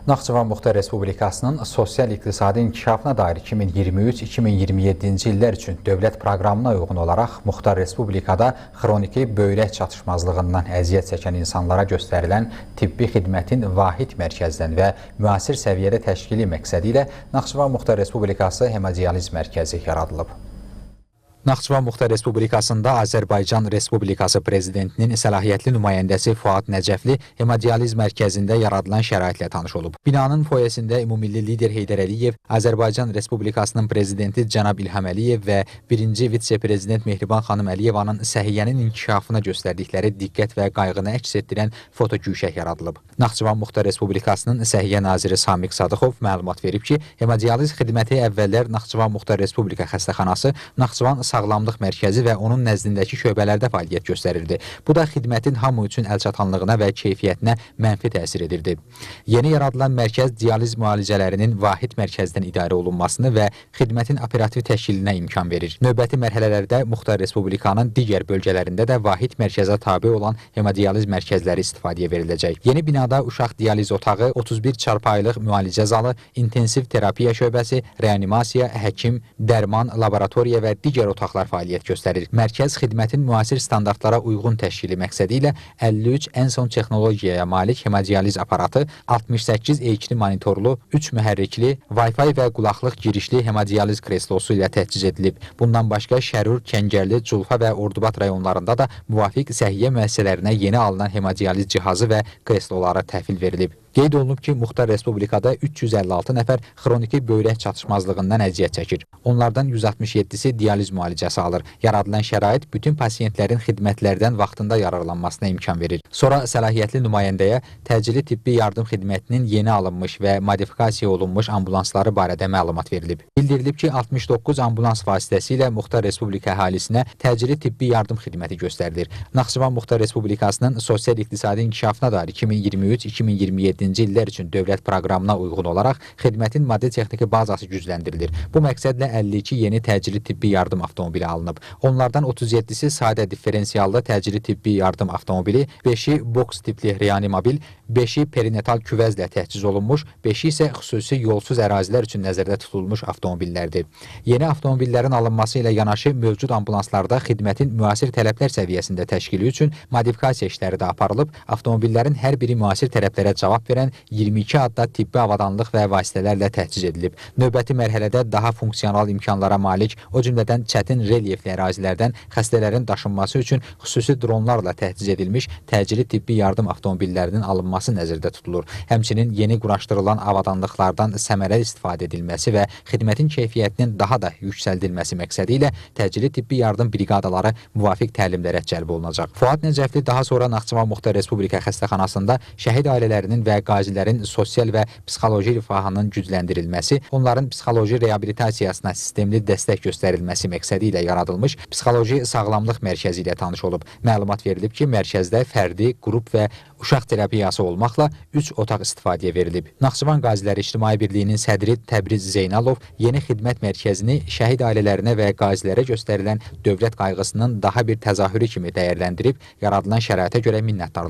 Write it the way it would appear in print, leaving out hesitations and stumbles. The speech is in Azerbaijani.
Naxçıvan Muxtar Respublikasının sosial-iqtisadi inkişafına dair 2023-2027-ci illər üçün dövlət proqramına uyğun olaraq Muxtar Respublikada xroniki böyrək çatışmazlığından əziyyət çəkən insanlara göstərilən tibbi xidmətin vahid mərkəzdən və müasir səviyyədə təşkili məqsədi ilə Naxçıvan Muxtar Respublikası Hemodializ Mərkəzi yaradılıb. Naxçıvan Muxtar Respublikasında Azərbaycan Respublikası Prezidentinin səlahiyyətli nümayəndəsi Fuad Nəcəfli Hemodializ Mərkəzində yaradılan şəraitlə tanış olub. Binanın foyesində ümumilli lider Heydər Əliyev, Azərbaycan Respublikasının Prezidenti Cənab İlham Əliyev və birinci vitse-prezident Mehriban xanım Əliyevanın səhiyyənin inkişafına göstərdikləri diqqət və qayğını əks etdirən fotogüşək yaradılıb. Naxçıvan Muxtar Respublikasının Səhiyyə Naziri Samiq Sadıxov məlumat verib ki, hemodializ xidməti əvvəllər Naxçıvan Muxtar Respublika Xəstəxanası, Naxçıvan Sağlamlıq Mərkəzi və onun nəzdindəki şöbələrdə fəaliyyət göstərirdi. Bu da xidmətin hamı üçün əlçatanlığına və keyfiyyətinə mənfi təsir edirdi. Yeni yaradılan mərkəz dializ müalicələrinin vahid mərkəzdən idarə olunmasını və xidmətin operativ təşkilinə imkan verir. Növbəti mərhələlərdə Muxtar Respublikanın digər bölgələrində də vahid mərkəzə tabe olan hemodializ mərkəzləri istifadəyə veriləcək. Yeni binada uşaq dializ otağı, 31 çarpayılıq müalicə zalı, intensiv terapiya şöbəsi, reanimasiya, həkim, dərman, laboratoriya və digər otaqlar fəaliyyət göstərir. Mərkəz xidmətin müasir standartlara uyğun təşkili məqsədi ilə 53 ən son texnologiyaya malik hemodializ aparatı, 68 EKG monitorlu, 3 mühərrikli, Wi-Fi və qulaqlıq girişli hemodializ kreslosu ilə təchiz edilib. Bundan başqa Şərur, Kəngərli, Culfa və Ordubad rayonlarında da müvafiq səhiyyə müəssisələrinə yeni alınan hemodializ cihazı və kresloları təhvil verilib. Qeyd olunub ki, Muxtar Respublikada 356 nəfər xroniki böyrək çatışmazlığından əziyyət çəkir. Onlardan 167-si dializ müalicəsi alır. Yaradılan şərait bütün pasiyentlərin xidmətlərdən vaxtında yararlanmasına imkan verir. Sonra səlahiyyətli nümayəndəyə təcili tibbi yardım xidmətinin yeni alınmış və modifikasiya olunmuş ambulansları barədə məlumat verilib. Bildirilib ki, 69 ambulans vasitəsilə Muxtar Respublika əhalisinə təcili tibbi yardım xidməti göstərilir. Naxçıvan Muxtar Respublikasının sosial-iqtisadi inkişafına dair 2023-2027 illər üçün dövlət proqramına uyğun olaraq xidmətin maddi-texniki bazası gücləndirilir. Bu məqsədlə 52 yeni təcili tibbi yardım avtomobili alınıb. Onlardan 37-si sadə diferensiallı təcili tibbi yardım avtomobili, 5-i boks tipli reanimobil, 5-i perinatal küvəzlə təchiz olunmuş, 5-i isə xüsusi yolsuz ərazilər üçün nəzərdə tutulmuş avtomobillərdir. Yeni avtomobillerin alınması ilə yanaşı mövcud ambulanslarda xidmətin müasir tələblər səviyyəsində təşkili üçün modifikasiya işləri də aparılıb, avtomobillerin hər biri müasir tələblərə cavab verən 22 adda tibbi avadanlıq və vasitələrlə təchiz edilib. Növbəti mərhələdə daha funksional imkanlara malik, o cümlədən çətin relyefli ərazilərdən xəstələrin daşınması üçün xüsusi dronlarla təchiz edilmiş təcili tibbi yardım avtomobillərinin alınması nəzərdə tutulur. Həmçinin yeni quraşdırılan avadanlıqlardan səmərəli istifadə edilməsi və xidmətin keyfiyyətinin daha da yüksəldilməsi məqsədi ilə təcili tibbi yardım briqadaları müvafiq təlimlərə cəlb olunacaq. Fuad Nəcəfli daha sonra Naxçıvan Muxtar Respublika Xəstəxanasında şəhid ailələrinin və qazilərin sosial və psixoloji rifahının gücləndirilməsi, onların psixoloji reabilitasiyasına sistemli dəstək göstərilməsi məqsədi ilə yaradılmış Psixoloji Sağlamlıq Mərkəzi ilə tanış olub. Məlumat verilib ki, mərkəzdə fərdi, qrup və uşaq terapiyası olmaqla 3 otaq istifadəyə verilib. Naxçıvan Qaziləri İctimai Birliyinin sədri Təbriz Zeynalov yeni xidmət mərkəzini şəhid ailələrinə və qazilərə göstərilən dövlət qayğısının daha bir təzahürü kimi dəyərləndirib, yaradılan şəraitə görə minnətdarlıq